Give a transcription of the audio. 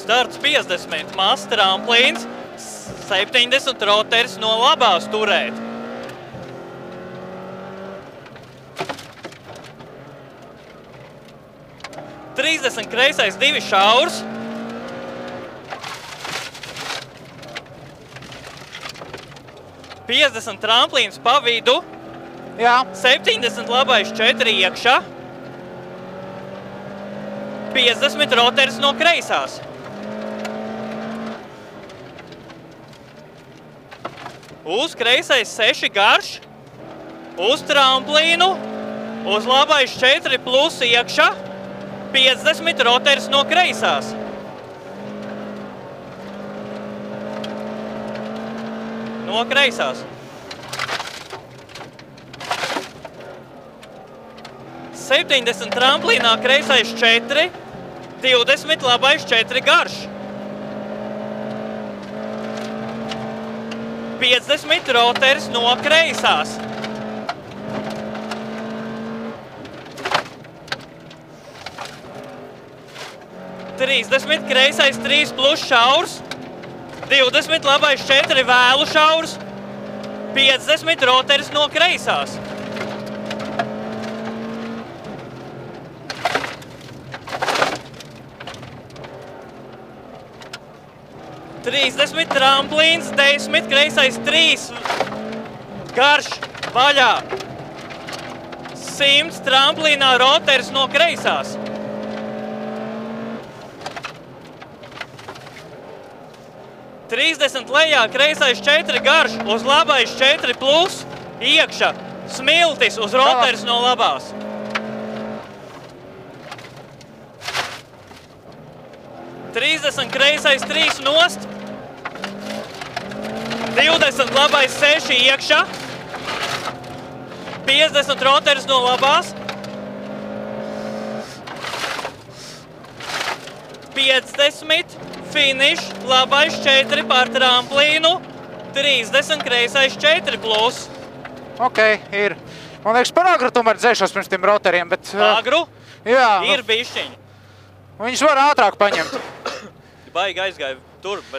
Starts 50, mazs tramplīns, 70 roteris no labās turēt. Trīsdesmit kreisais, 2 šaurs. Piecdesmit tramplīns pa vidu. Jā. 70 labais, 4 iekšā. 50 roteris no kreisās. Uz kreisais 6 garš. Uz tramplīnu. Uz labais 4 plus iekšā. 50 roteris no kreisās. No kreisās. 70 tramplīnā kreisais 4, 20 labais 4 garš. 50 roteris no kreisās. 30 kreisais 3 plus šaurs. 20 labais 4 vēlu šaurs. 50 roteris no kreisās. 30 tramplīns, 10 kreisais 3 garš vaļā. 100 tramplīnā roteris no kreisās. 30 lejā kreisais 4 garš, uz labais 4 plus, iekšā smiltis uz roteris no labās. 30 kreisais 3 nost, 20 labais 6 iekšā, 50 roteris no labās, 50 finish, labais 4 par tramplīnu, 30 kreisais 4 plus. Ok, ir. Man liekas, par agru tomēr dzēšos pirms tiem roteriem, bet... Agru? Jā. Ir bišķiņi. Viņus var ātrāk paņemt. Baigi aizgāja tur, bet